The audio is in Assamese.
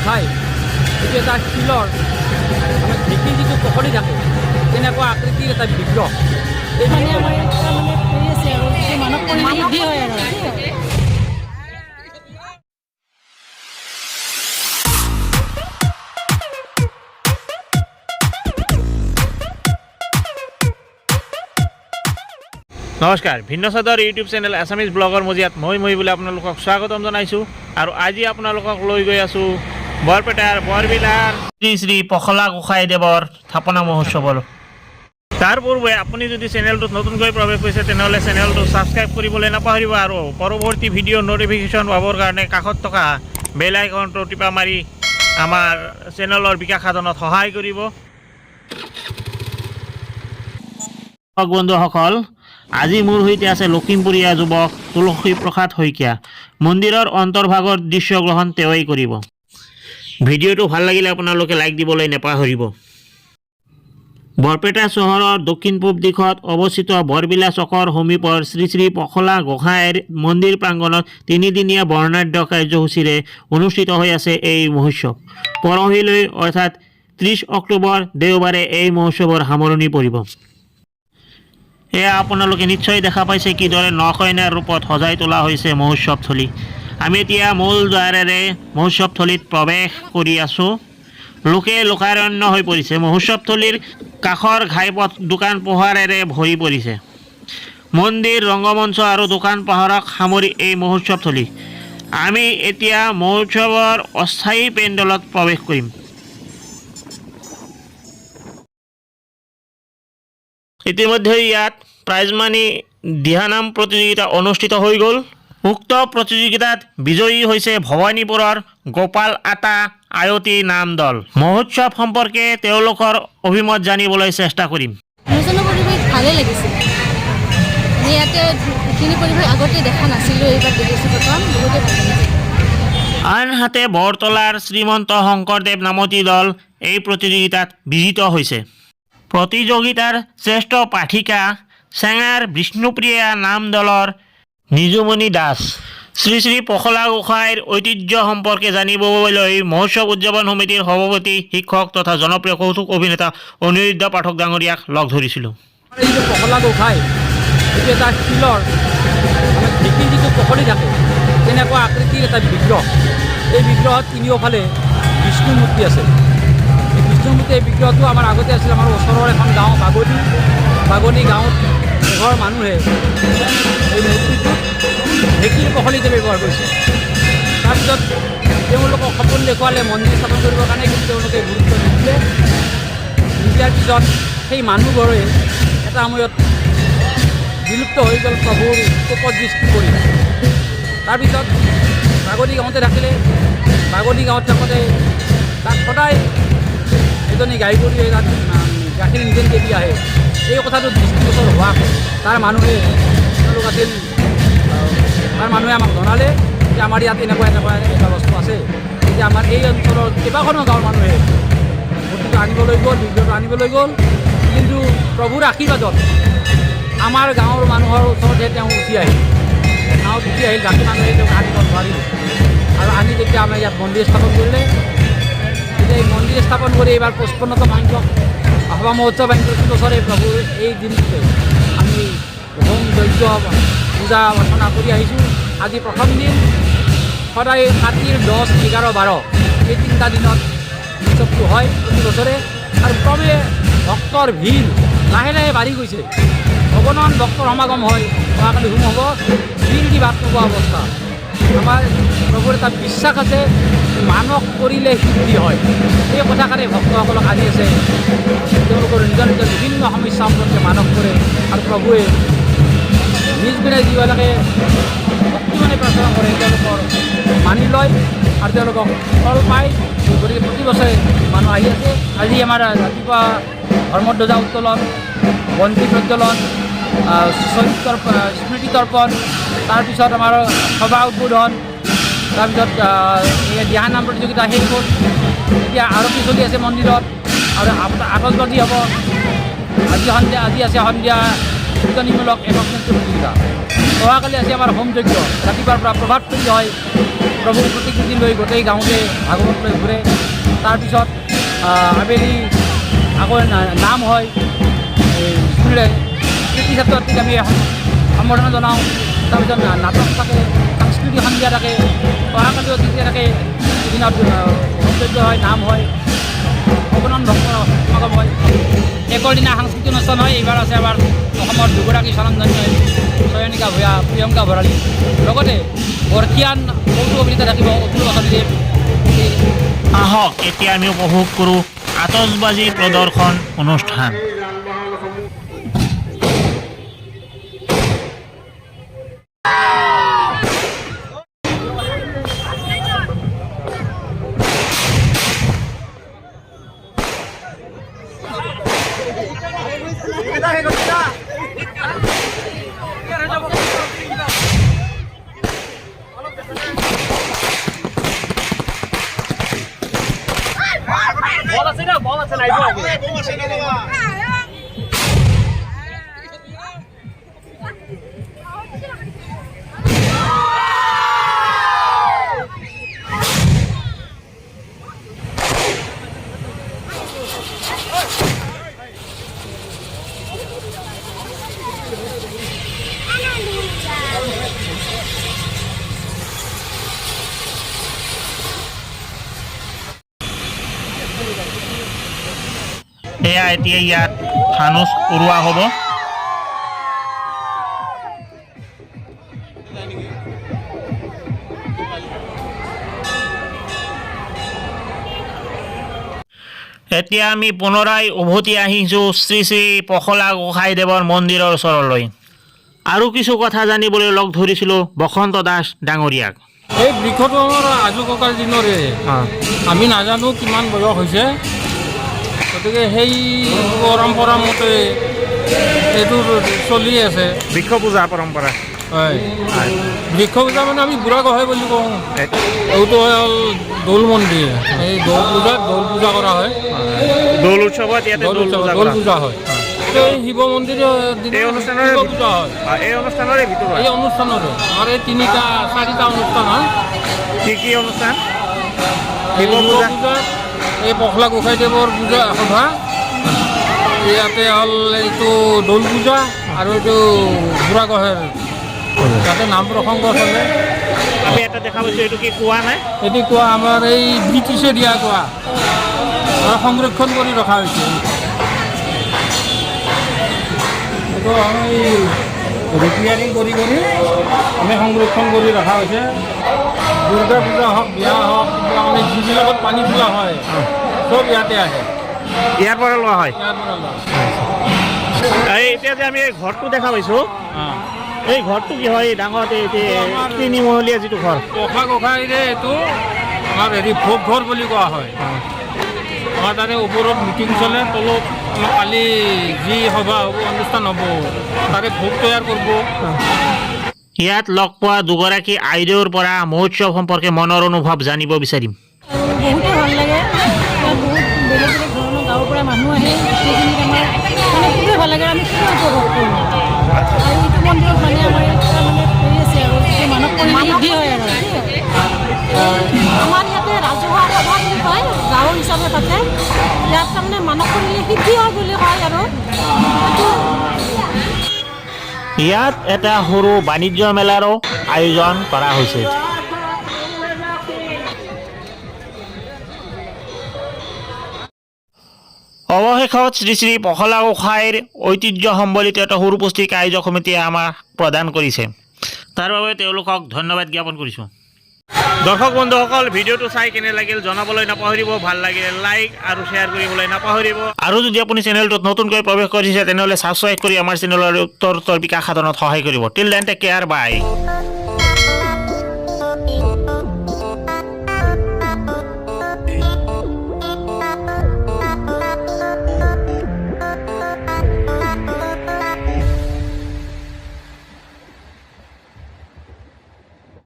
খাই এইটো এটা শিলৰ মানে ঢেঁকীৰ যিটো পকৰি থাকে তেনেকুৱা আকৃতিৰ এটা বিগ্ৰহ। এই নমস্কাৰ, ভিন্ন চাদৰ ইউটিউব চেনেল আছামিজ ব্লগৰ মজিয়াত মই বুলি আপোনালোকক স্বাগতম জনাইছোঁ। আৰু আজি আপোনালোকক লৈ গৈ আছোঁ বৰপেটাৰ বৰবিলাৰ শ্ৰী শ্ৰী পখলা গোসাঁইদেৱৰ স্থাপনা মহোৎসৱৰ। তাৰ পূৰ্বে আপুনি যদি চেনেলটোত নতুনকৈ প্ৰৱেশ কৰিছে তেনেহ'লে চেনেলটো ছাবস্ক্ৰাইব কৰিবলৈ নাপাহৰিব আৰু পৰৱৰ্তী ভিডিঅ' ন'টিফিকেশ্যন পাবৰ কাৰণে কাষত থকা বেল আইকনটো টিপা মাৰি আমাৰ চেনেলৰ বিকাশ সাধনত সহায় কৰিব। বন্ধুসকল, আজি মোৰ সৈতে আছে লখিমপুৰীয়া যুৱক তুলসী প্ৰসাদ শইকীয়া। মন্দিৰৰ অন্তৰ্ভাগৰ দৃশ্যগ্ৰহণ তেওঁই কৰিব। ভিডিঅ'টো ভাল লাগিলে আপোনালোকে লাইক দিবলৈ নাপাহৰিব। বৰপেটা চহৰৰ দক্ষিণ পূব দিশত অৱস্থিত বৰবিলা চকৰ সমীপৰ শ্ৰী শ্ৰী পখলা গোসাঁইৰ মন্দিৰ প্ৰাংগণত তিনিদিনীয়া বৰ্ণাঢ্য কাৰ্যসূচীৰে অনুষ্ঠিত হৈ আছে এই মহোৎসৱ। পৰহিলৈ অৰ্থাৎ 30 অক্টোবৰ দেওবাৰে এই মহোৎসৱৰ সামৰণি পৰিব। এয়া আপোনালোকে নিশ্চয় দেখা পাইছে কিদৰে নকইনাৰ ৰূপত সজাই তোলা হৈছে মহোৎসৱথলী। আমি এতিয়া মূল দ্বাৰেৰে মহোৎসৱথলীত প্ৰৱেশ কৰি আছোঁ। লোকে লোকাৰণ্য হৈ পৰিছে। মহোৎসৱথলীৰ কাষৰ ঘাইপথ দোকান পোহাৰেৰে ভৰি পৰিছে। মন্দিৰ, ৰংগমঞ্চ আৰু দোকান পোহাৰক সামৰি এই মহোৎসৱথলী। আমি এতিয়া মহোৎসৱৰ অস্থায়ী পেণ্ডেলত প্ৰৱেশ কৰিম। ইতিমধ্যে ইয়াত প্ৰাইজমানি দিহানাম প্ৰতিযোগিতা অনুষ্ঠিত হৈ গ'ল। উক্ত প্ৰতিযোগিতাত বিজয়ী হৈছে ভৱানীপুৰৰ গোপাল আটা আয়তী নাম দল। মহোৎসৱ সম্পৰ্কে তেওঁলোকৰ অভিমত জানিবলৈ চেষ্টা কৰিম। পৰিৱেশ ভালেই লাগিছে। ইয়াতে এইখিনি পৰিৱেশ আগতে দেখা নাছিলোঁ, এইবাৰ দেখিছোঁ প্ৰথম, বহুতেই ভাল লাগিছে। আনহাতে বৰতলাৰ শ্ৰীমন্ত শংকৰদেৱ নামতী দল এই প্ৰতিযোগিতাত বিজিত হৈছে। প্ৰতিযোগিতাৰ শ্ৰেষ্ঠ পাঠিকা চেঙাৰ বিষ্ণুপ্ৰিয়া নাম দলৰ নিজুমণি দাস। শ্ৰী শ্ৰী পখলা গোসাঁইৰ ঐতিহ্য সম্পৰ্কে জানিবলৈ মহোৎসৱ উদযাপন সমিতিৰ সভাপতি, শিক্ষক তথা জনপ্ৰিয় কৌতুক অভিনেতা অনিৰুদ্ধ পাঠক ডাঙৰীয়াক লগ ধৰিছিলোঁ। এই যে পখলা গোসাঁই এইটো এটা শিলৰ মানে ঢেঁকীৰ যিটো পকৰি থাকে তেনেকুৱা আকৃতিৰ এটা বিগ্ৰহ। এই বিগ্ৰহত তিনিওফালে বিষ্ণু মূৰ্তি আছে। এই বিষ্ণু মূৰ্তি এই বিগ্ৰহটো আমাৰ আগতে আছিল আমাৰ ওচৰৰ এখন গাঁও বাগনি গাঁৱত এঘৰ মানুহে এই মূৰ্তিটোত ঢেঁকীৰ পখলি হিচাপে ব্যৱহাৰ কৰিছিল। তাৰপিছত তেওঁলোকক সপোন দেখুৱালে মন্দিৰ স্থাপন কৰিবৰ কাৰণে, কিন্তু তেওঁলোকে গুৰুত্ব নিদিয়াৰ পিছত সেই মানুহবোৰে এটা সময়ত বিলুপ্ত হৈ গ'ল প্ৰভুৰ কোপত দৃষ্টি পৰি। তাৰপিছত বাগনি গাঁৱতে থাকিলে। বাগনি গাঁৱত থাকোঁতে তাত সদায় এজনী গাই গৰুৱে তাত গাখীৰ নিজে নিজে দি আহে। এই কথাটো দৃষ্টিগোচৰ হোৱাকৈ তাৰ মানুহে আমাক জনালে যে আমাৰ ইয়াত এনেকুৱা এটা বস্তু আছে। এতিয়া আমাৰ এই অঞ্চলৰ কেইবাখনো গাঁৱৰ মানুহে মূৰ্তিটো আনিবলৈ গ'ল, বিগ্ৰহটো আনিবলৈ গ'ল, কিন্তু প্ৰভুৰ আশীৰ্বাদত আমাৰ গাঁৱৰ মানুহৰ ওচৰতহে তেওঁ উঠি আহিল। গাঁৱত উঠি আহিল, বাকী মানুহে তেওঁক আনিব নোৱাৰিল। আৰু আনি যেতিয়া আমাৰ ইয়াত মন্দিৰ স্থাপন কৰিলে, তেতিয়া এই মন্দিৰ স্থাপন কৰি এইবাৰ 55তম সংখ্যক সভা মহোৎসৱ আইন প্ৰতি বছৰে প্ৰভুৰ এই দিনটোতে আমি হোম যজ্ঞ পূজা অৰ্চনা কৰি আহিছোঁ। আজি প্ৰথম দিন, সদায় 7, 10, 11, 12 এই 3টা দিনত উৎসৱটো হয় প্ৰতি বছৰে। আৰু ক্ৰমে ভক্তৰ ভিৰ লাহে লাহে বাঢ়ি গৈছে। ভগৱান ভক্তৰ সমাগম হয়। অহাকালি হোম হ'ব, ভিৰ দি বাট নোপোৱা অৱস্থা। আমাৰ প্ৰভুৰ এটা বিশ্বাস আছে, মানস কৰিলে সিদ্ধি হয়। এই কথাষাৰে ভক্তসকলক আনি আছে। তেওঁলোকৰ নিজৰ নিজৰ বিভিন্ন সমস্যা সম্পৰ্কে মানস কৰে আৰু প্ৰভুৱে নিজ গুণে যিবিলাকে ভক্তিমানে প্ৰাৰ্থনা কৰে তেওঁলোকৰ মানি লয় আৰু তেওঁলোকক ফল পায়। গতিকে প্ৰতি বছৰে মানুহ আহি আছে। আজি আমাৰ ৰাতিপুৱা ধৰ্মধ্বজা উত্তোলন, বন্তি প্ৰজ্বলন, স্মৃতি তৰ্পণ, তাৰপিছত আমাৰ সভা উদ্বোধন, তাৰপিছত দিহানাম প্ৰতিযোগিতা শেষ হ'ল। এতিয়া আৰতি চলি আছে মন্দিৰত আৰু আতচবাজি হ'ব। আজি আছে সন্ধিয়া কীৰ্তনীমূলক একক নৃত্য প্ৰতিযোগিতা। অহাকালি আছে আমাৰ হোম যজ্ঞ। ৰাতিপুৱাৰ পৰা প্ৰভাত ফেৰী হয়। প্ৰভুৰ প্ৰতিকৃতি লৈ গোটেই গাঁৱতে ভাগৱত লৈ ঘূৰে। তাৰপিছত আবেলি আকৌ নাম হয়, স্কুলেৰে কৃতি ছাত্ৰ ছাত্ৰীক আমি সম্বৰ্ধনা জনাওঁ। তাৰপিছত নাটক থাকে, সাংস্কৃতিক সন্ধিয়া থাকে, অহাকালিও তেতিয়া থাকে, দিনত সৌন্দৰ্য হয়, নাম হয়, ভগৱান ভক্ত সমাগম হয়। একৰ দিনা সাংস্কৃতিক অনুষ্ঠান হয়। এইবাৰ আছে আমাৰ অসমৰ দুগৰাকী স্বনামধন্য চয়নিকা ভূঞা, প্ৰিয়ংকা ভৰালী, লগতে বৰ্ষীয়ান কৌতুক অভিনেতা থাকিব অতুল বাসুদেৱ। আহক এতিয়া আমি উপভোগ কৰোঁ আতচবাজি প্ৰদৰ্শন অনুষ্ঠান। এয়া এতিয়া ইয়াত ফানুচ উৰুৱা হ'ব। এতিয়া আমি পুনৰাই উভতি আহিছোঁ শ্ৰী শ্ৰী পখলা গোসাঁইদেৱৰ মন্দিৰৰ ওচৰলৈ। আৰু কিছু কথা জানিবলৈ লগ ধৰিছিলোঁ বসন্ত দাস ডাঙৰীয়াক। এই বৃক্ষটো আমাৰ আজু ককাৰ দিনৰে, আমি নাজানো কিমান বয়স হৈছে, গতিকে সেই পৰম্পৰা মতে এইটো চলি আছে। বৃক্ষ পূজা পৰম্পৰা হয়, বৃক্ষ পূজা মানে আমি বুঢ়া গোসাঁই বুলি কওঁ। এইটো হ'ল দৌল মন্দিৰ, এই দৌল পূজা কৰা হয়। দৌল উৎসৱত ইয়াতে দৌল পূজা হয়। এই শিৱ মন্দিৰ অনুষ্ঠানৰে পূজা হয়। এই অনুষ্ঠানৰে ভিতৰত এই অনুষ্ঠানৰে আমাৰ এই 4টা অনুষ্ঠান হয়। কি অনুষ্ঠান? শিৱ পূজা, এই পখলা গোসাঁইদেৱৰ পূজা সভা, ইয়াতে হ'ল এইটো দৌল পূজা আৰু এইটো বুঢ়া গোসাঁইৰ তাতে নাম প্ৰসংগ চলে। আমি এটা দেখা পাইছোঁ, এইটো কি কোৱা নাই? এইটো কোৱা আমাৰ এই ব্ৰিটিছে দিয়া কোৱা, সংৰক্ষণ কৰি ৰখা হৈছে। এইটো আমি ৰিপেয়াৰিং কৰি আমি সংৰক্ষণ কৰি ৰখা হৈছে। দুৰ্গা পূজা হওক, বিয়া হওক, মানে যিবিলাকত পানী তোলা হয় চব ইয়াতে আহে, ইয়াৰ পৰা লোৱা হয়। ইয়াৰ পৰা লোৱা। এতিয়া যে আমি এই ঘৰটো দেখা পাইছোঁ, এই ঘৰটো কি হয়? ডাঙৰ তিনিমহলীয়া যিটো ঘৰ, পখলা গোসাঁইৰে এইটো আমাৰ ভোগ ঘৰ বুলি কোৱা হয়। আমাৰ তাৰে ওপৰত মিটিং চলে, তলত আমাৰ কালি যি সভা হ'ব, অনুষ্ঠান হ'ব, তাৰে ভোগ তৈয়াৰ কৰিব। ইয়াত লগ পোৱা দুগৰাকী আইদেউৰ পৰা মহোৎসৱ সম্পৰ্কে মনৰ অনুভৱ জানিব বিচাৰিম। বহুতেই ভাল লাগে, বহুত বেলেগ বেলেগ ধৰণৰ গাঁৱৰ পৰা মানুহ আহে, সেইখিনিত আমাৰ মানে খুবেই ভাল লাগে, আমি খুবেই উপভোগ কৰোঁ। আৰু এইটো মন্দিৰত মানে আমাৰ এটা মানে হেৰি আছে আৰু যিটো মানৱ সিদ্ধি হয় আৰু আমাৰ ইয়াতে ৰাজহুৱা সভা বুলি কয়, গাঁও হিচাপে পাতে। ইয়াত তাৰমানে মানৱ কৰিলে সিদ্ধি হয় বুলি কয় আৰু ইয়াত এটা সৰু বাণিজ্য মেলাৰো আয়োজন কৰা হৈছে। অৱশেষত শ্ৰী শ্ৰী পখলা গোসাঁইৰ ঐতিহ্য সম্বলিত এটা সৰু পুস্তিকা আয়োজক সমিতিয়ে আমাক প্ৰদান কৰিছে। তাৰ বাবে তেওঁলোকক ধন্যবাদ জ্ঞাপন কৰিছোঁ। দৰ্শক বন্ধুসকল, ভিডিঅ'টো চাই কেনে লাগিল জনাবলৈ নাপাহৰিব। ভাল লাগিলে লাইক আৰু শ্বেয়াৰ কৰিবলৈ নাপাহৰিব। আৰু যদি আপুনি চেনেলটোত নতুনকৈ প্ৰৱেশ কৰিছে তেনেহ'লে ছাবস্ক্ৰাইব কৰি আমাৰ চেনেলৰ উত্তৰ বিকাশ সাধনত সহায় কৰিব। টিল দেন টেক কেয়াৰ, বাই।